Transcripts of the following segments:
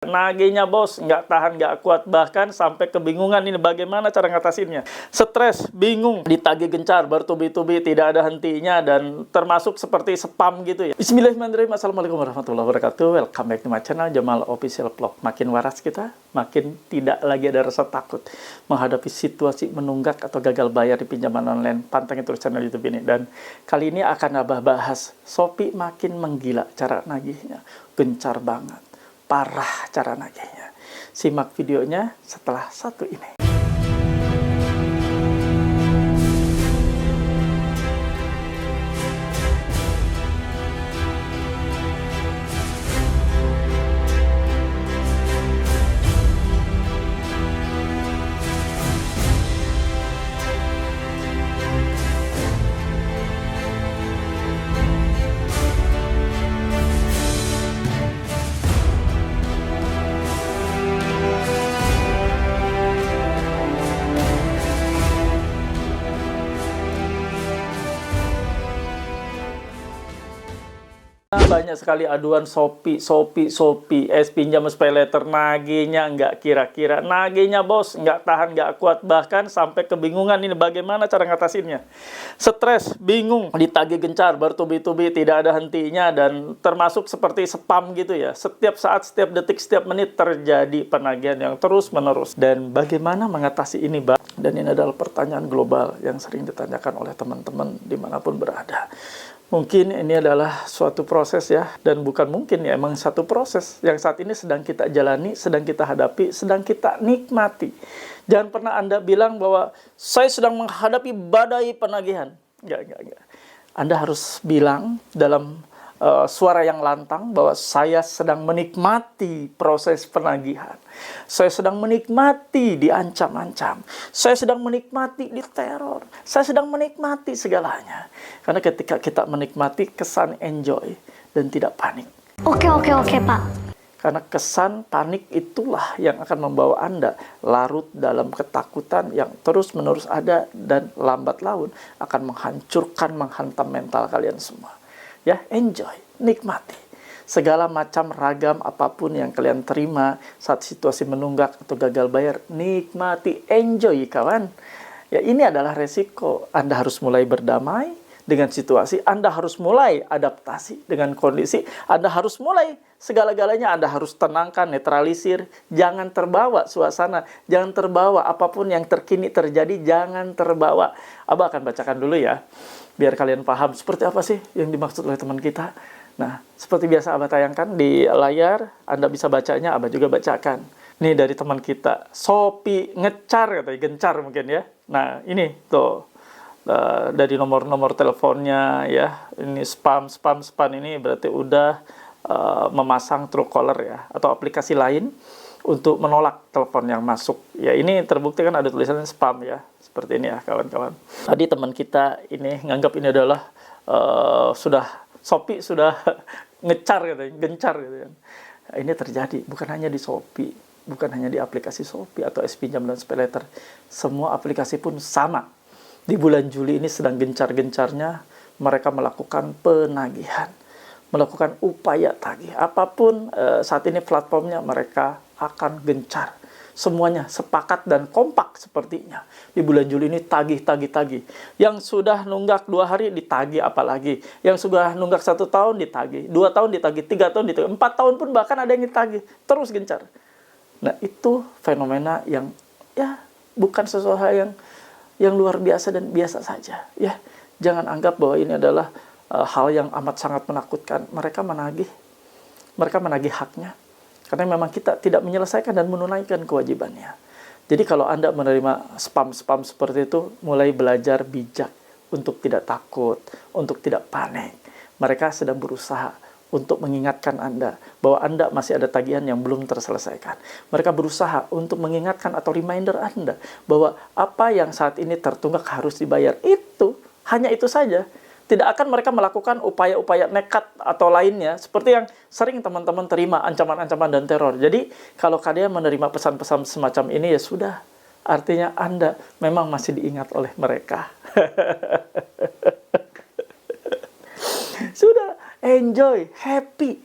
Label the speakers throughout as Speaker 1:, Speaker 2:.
Speaker 1: Nagihnya bos, nggak tahan, nggak kuat, bahkan sampai kebingungan ini bagaimana cara ngatasinnya. Stres, bingung, ditagih gencar, bertubi-tubi, tidak ada hentinya, dan termasuk seperti spam gitu ya. Bismillahirrahmanirrahim, Assalamualaikum warahmatullahi wabarakatuh. Welcome back to my channel, Jamal Official Vlog. Makin waras kita, makin tidak lagi ada rasa takut menghadapi situasi menunggak atau gagal bayar di pinjaman online. Pantengin terus channel YouTube ini. Dan kali ini akan Abah bahas, Shopee makin menggila cara nagihnya, gencar banget. Parah cara nagihnya. Simak videonya setelah satu ini. Banyak sekali aduan Shopee, pinjam pay later, nagihnya nggak kira-kira. Nagihnya bos, nggak tahan, nggak kuat, bahkan sampai kebingungan ini bagaimana cara ngatasinnya. Stres, bingung, ditagih gencar, bertubi-tubi, tidak ada hentinya, dan termasuk seperti spam gitu ya. Setiap saat, setiap detik, setiap menit terjadi penagihan yang terus-menerus. Dan bagaimana mengatasi ini, Bang? Dan ini adalah pertanyaan global yang sering ditanyakan oleh teman-teman dimanapun berada. Mungkin ini adalah suatu proses ya, dan bukan mungkin ya, emang satu proses yang saat ini sedang kita jalani, sedang kita hadapi, sedang kita nikmati. Jangan pernah Anda bilang bahwa saya sedang menghadapi badai penagihan. Enggak. Anda harus bilang dalam suara yang lantang bahwa saya sedang menikmati proses penagihan. Saya sedang menikmati diancam-ancam. Saya sedang menikmati diteror. Saya sedang menikmati segalanya. Karena ketika kita menikmati, kesan enjoy dan tidak panik.
Speaker 2: Oke, Pak.
Speaker 1: Karena kesan panik itulah yang akan membawa Anda larut dalam ketakutan yang terus-menerus ada, dan lambat laun akan menghancurkan, menghantam mental kalian semua. Ya, enjoy, nikmati. Segala macam ragam apapun yang kalian terima saat situasi menunggak atau gagal bayar, nikmati, enjoy kawan. Ya, ini adalah resiko. Anda harus mulai berdamai dengan situasi, Anda harus mulai adaptasi dengan kondisi, Anda harus mulai segala-galanya Anda harus tenangkan, netralisir, jangan terbawa suasana, jangan terbawa apapun yang terkini terjadi, jangan terbawa. Abah akan bacakan dulu ya, biar kalian paham seperti apa sih yang dimaksud oleh teman kita. Nah, seperti biasa Abah tayangkan di layar, Anda bisa bacanya, Abah juga bacakan. Ini dari teman kita, Shopee ngecar katanya, gencar mungkin ya. Nah, ini tuh. Dari nomor-nomor teleponnya ya, ini spam ini berarti udah memasang Truecaller ya, atau aplikasi lain untuk menolak telepon yang masuk ya. Ini terbukti kan ada tulisannya spam ya, seperti ini ya kawan-kawan. Tadi teman kita ini nganggap ini adalah Shopee sudah ngecar katanya, gencar gitu kan. Ini terjadi bukan hanya di Shopee, bukan hanya di aplikasi Shopee atau pinjam dan pay later, semua aplikasi pun sama. Di bulan Juli ini sedang gencar-gencarnya mereka melakukan penagihan, melakukan upaya tagih. Apapun saat ini platformnya, mereka akan gencar. Semuanya sepakat dan kompak sepertinya. Di bulan Juli ini tagih. Yang sudah nunggak 2 hari ditagih apalagi. Yang sudah nunggak 1 tahun ditagih, 2 tahun ditagih, 3 tahun ditagih, 4 tahun pun bahkan ada yang ditagih. Terus gencar. Nah, itu fenomena yang ya bukan sesuatu hal yang luar biasa dan biasa saja ya. Jangan anggap bahwa ini adalah hal yang amat sangat menakutkan. Mereka menagih haknya karena memang kita tidak menyelesaikan dan menunaikan kewajibannya. Jadi kalau Anda menerima spam seperti itu, mulai belajar bijak untuk tidak takut, untuk tidak panik. Mereka sedang berusaha untuk mengingatkan Anda bahwa Anda masih ada tagihan yang belum terselesaikan. Mereka berusaha untuk mengingatkan atau reminder Anda bahwa apa yang saat ini tertunggak harus dibayar. Itu, hanya itu saja. Tidak akan mereka melakukan upaya-upaya nekat atau lainnya seperti yang sering teman-teman terima, ancaman-ancaman dan teror. Jadi kalau kalian menerima pesan-pesan semacam ini, ya sudah. Artinya Anda memang masih diingat oleh mereka. Sudah. Enjoy, happy.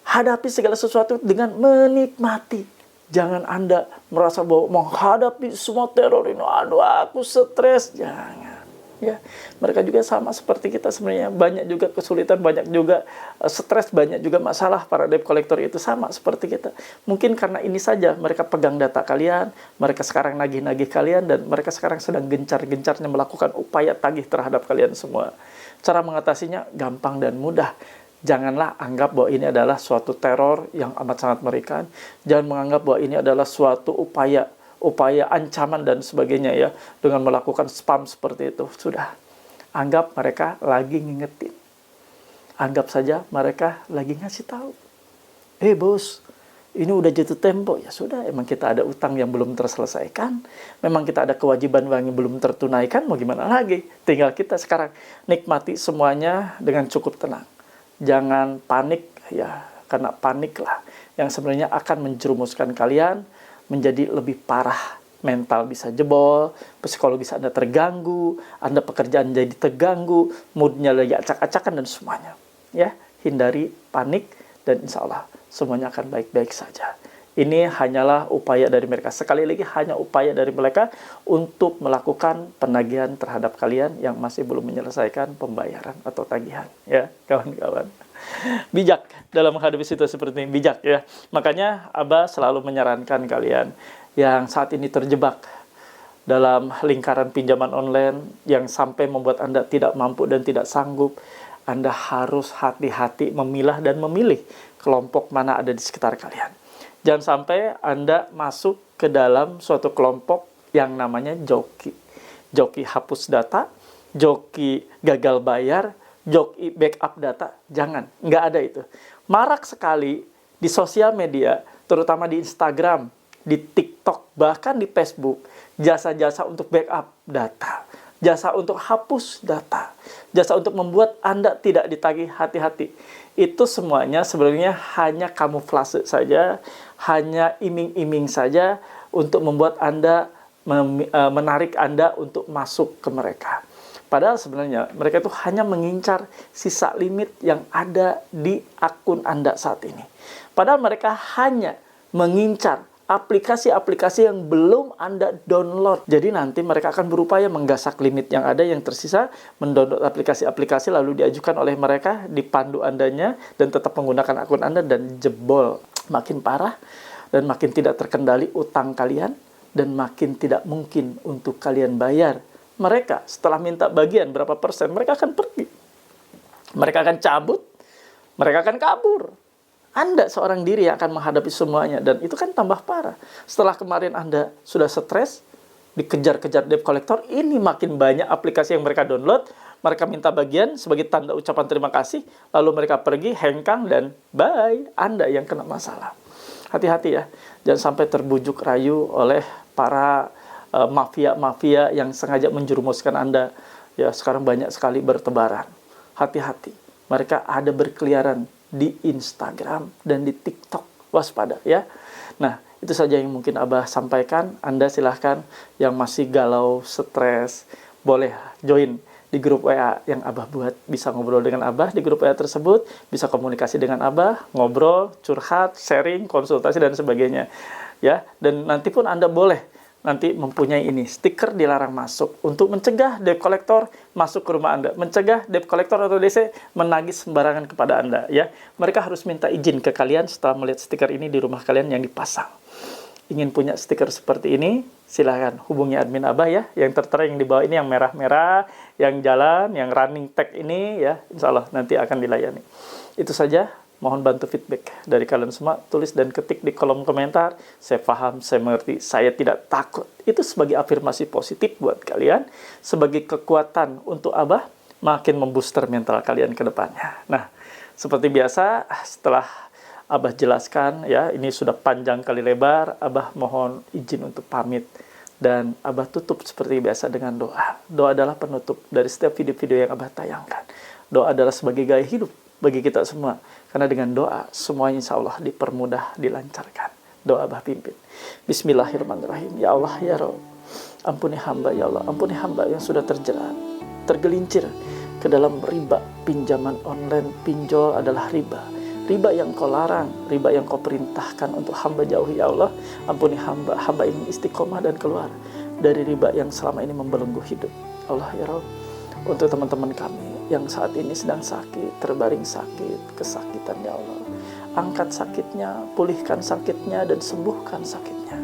Speaker 1: Hadapi segala sesuatu dengan menikmati. Jangan Anda merasa bahwa menghadapi semua teror ini, aduh aku stres. Jangan. Ya, mereka juga sama seperti kita sebenarnya. Banyak juga kesulitan, banyak juga stres, banyak juga masalah. Para debt collector itu sama seperti kita. Mungkin karena ini saja mereka pegang data kalian, mereka sekarang nagih-nagih kalian, dan mereka sekarang sedang gencar-gencarnya melakukan upaya tagih terhadap kalian semua. Cara mengatasinya gampang dan mudah. Janganlah anggap bahwa ini adalah suatu teror yang amat sangat mengerikan. Jangan menganggap bahwa ini adalah suatu upaya ancaman dan sebagainya ya, dengan melakukan spam seperti itu. Sudah, anggap mereka lagi ngingetin. Anggap saja mereka lagi ngasih tahu. Bos, ini udah jatuh tempo. Ya sudah, emang kita ada utang yang belum terselesaikan. Memang kita ada kewajiban yang belum tertunaikan, mau gimana lagi? Tinggal kita sekarang nikmati semuanya dengan cukup tenang. Jangan panik ya, karena paniklah yang sebenarnya akan menjerumuskan kalian menjadi lebih parah. Mental bisa jebol, psikologis Anda terganggu, Anda pekerjaan jadi terganggu, moodnya lagi acak-acakan dan semuanya. Ya, hindari panik dan insya Allah semuanya akan baik-baik saja. Ini hanyalah upaya dari mereka. Sekali lagi, hanya upaya dari mereka untuk melakukan penagihan terhadap kalian yang masih belum menyelesaikan pembayaran atau tagihan. Ya, kawan-kawan. Bijak dalam menghadapi situasi seperti ini, bijak ya. Makanya Abah selalu menyarankan kalian yang saat ini terjebak dalam lingkaran pinjaman online yang sampai membuat Anda tidak mampu dan tidak sanggup, Anda harus hati-hati memilah dan memilih kelompok mana ada di sekitar kalian. Jangan sampai Anda masuk ke dalam suatu kelompok yang namanya joki. Joki hapus data, joki gagal bayar, joki backup data. Jangan, nggak ada itu. Marak sekali di sosial media, terutama di Instagram, di TikTok, bahkan di Facebook, jasa-jasa untuk backup data, jasa untuk hapus data, jasa untuk membuat Anda tidak ditagih. Hati-hati. Itu semuanya sebenarnya hanya kamuflase saja, hanya iming-iming saja untuk membuat Anda, menarik Anda untuk masuk ke mereka. Padahal sebenarnya mereka itu hanya mengincar sisa limit yang ada di akun Anda saat ini. Padahal mereka hanya mengincar aplikasi-aplikasi yang belum Anda download. Jadi nanti mereka akan berupaya menggasak limit yang ada yang tersisa, mendownload aplikasi-aplikasi lalu diajukan oleh mereka, dipandu Andanya, dan tetap menggunakan akun Anda dan jebol. Makin parah dan makin tidak terkendali utang kalian, dan makin tidak mungkin untuk kalian bayar. Mereka setelah minta bagian berapa persen, mereka akan pergi. Mereka akan cabut, mereka akan kabur. Anda seorang diri yang akan menghadapi semuanya, dan itu kan tambah parah. Setelah kemarin Anda sudah stres, dikejar-kejar debt collector, ini makin banyak aplikasi yang mereka download, mereka minta bagian sebagai tanda ucapan terima kasih, lalu mereka pergi, hengkang, dan bye, Anda yang kena masalah. Hati-hati ya, jangan sampai terbujuk rayu oleh para mafia-mafia yang sengaja menjerumuskan Anda. Ya, sekarang banyak sekali bertebaran. Hati-hati, mereka ada berkeliaran di Instagram dan di TikTok. Waspada ya. Nah, itu saja yang mungkin Abah sampaikan. Anda silahkan yang masih galau, stres, boleh join di grup WA yang Abah buat. Bisa ngobrol dengan Abah di grup WA tersebut, bisa komunikasi dengan Abah, ngobrol, curhat, sharing, konsultasi, dan sebagainya. Ya, dan nanti pun Anda boleh nanti mempunyai ini, stiker dilarang masuk, untuk mencegah debt collector masuk ke rumah Anda, mencegah debt collector atau DC menagih sembarangan kepada Anda. Ya, mereka harus minta izin ke kalian setelah melihat stiker ini di rumah kalian yang dipasang. Ingin punya stiker seperti ini, silahkan hubungi admin Abah ya, yang tertera yang di bawah ini, yang merah-merah, yang jalan, yang running tag ini ya, insya Allah nanti akan dilayani. Itu saja. Mohon bantu feedback dari kalian semua. Tulis dan ketik di kolom komentar. Saya paham, saya mengerti, saya tidak takut. Itu sebagai afirmasi positif buat kalian. Sebagai kekuatan untuk Abah makin membooster mental kalian ke depannya. Nah, seperti biasa setelah Abah jelaskan ya, ini sudah panjang kali lebar, Abah mohon izin untuk pamit. Dan Abah tutup seperti biasa dengan doa. Doa adalah penutup dari setiap video-video yang Abah tayangkan. Doa adalah sebagai gaya hidup bagi kita semua. Karena dengan doa, semuanya insya Allah dipermudah, dilancarkan. Doa Abah pimpin. Bismillahirrahmanirrahim. Ya Allah, ya Rabb, ampuni hamba, ya Allah. Ampuni hamba yang sudah terjerat, tergelincir ke dalam riba. Pinjaman online, pinjol adalah riba. Riba yang kau larang, riba yang kau perintahkan untuk hamba jauhi, ya Allah. Ampuni hamba, hamba ini istiqomah dan keluar dari riba yang selama ini membelenggu hidup. Allah ya Rabb, untuk teman-teman kami yang saat ini sedang sakit, terbaring sakit, kesakitan, ya Allah. Angkat sakitnya, pulihkan sakitnya, dan sembuhkan sakitnya.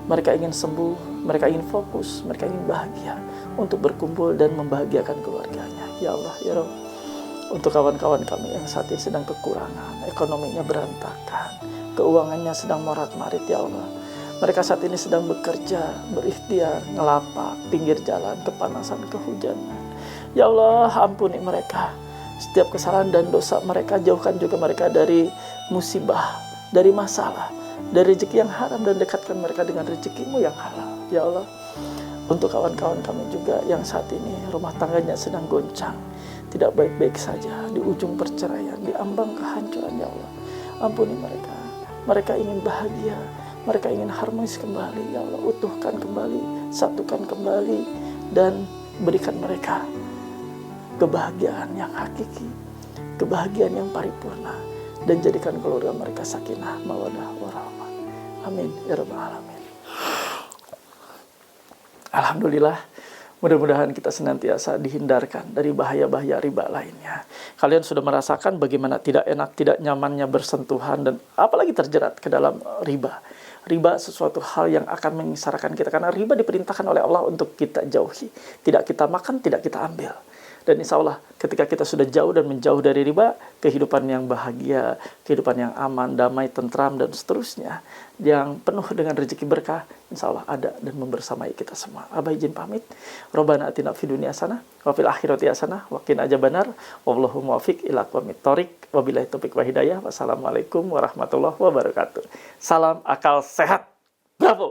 Speaker 1: Mereka ingin sembuh, mereka ingin fokus, mereka ingin bahagia untuk berkumpul dan membahagiakan keluarganya. Ya Allah ya Rabb, untuk kawan-kawan kami yang saat ini sedang kekurangan, ekonominya berantakan, keuangannya sedang morat-marit, ya Allah. Mereka saat ini sedang bekerja, berikhtiar, ngelapak, pinggir jalan, kepanasan, kehujanan. Ya Allah, ampuni mereka. Setiap kesalahan dan dosa mereka, jauhkan juga mereka dari musibah, dari masalah, dari rezeki yang haram, dan dekatkan mereka dengan rezekimu yang halal. Ya Allah, untuk kawan-kawan kami juga yang saat ini rumah tangganya sedang goncang, tidak baik-baik saja, di ujung perceraian, di ambang kehancuran, ya Allah. Ampuni mereka. Mereka ingin bahagia, mereka ingin harmonis kembali, ya Allah. Utuhkan kembali, satukan kembali, dan berikan mereka kebahagiaan yang hakiki, kebahagiaan yang paripurna, dan jadikan keluarga mereka sakinah, mawadah, warahmah. Amin ya rabbal alamin. Alhamdulillah, mudah-mudahan kita senantiasa dihindarkan dari bahaya-bahaya riba lainnya. Kalian sudah merasakan bagaimana tidak enak, tidak nyamannya bersentuhan, dan apalagi terjerat ke dalam riba. Riba sesuatu hal yang akan menyengsarakan kita, karena riba diperintahkan oleh Allah untuk kita jauhi. Tidak kita makan, tidak kita ambil. Dan insya Allah ketika kita sudah jauh dan menjauh dari riba, kehidupan yang bahagia, kehidupan yang aman, damai, tentram, dan seterusnya, yang penuh dengan rezeki berkah, insya Allah ada dan membersamai kita semua. Abah izin pamit. Robbana atina fid dunya hasanah wa fil akhirati hasanah wa qina adzabannar. Wallahu muwaffiq ila aqwamit thoriq. Wabillahi taufiq wa hidayah. Wassalamualaikum warahmatullahi wabarakatuh. Salam akal sehat. Bravo.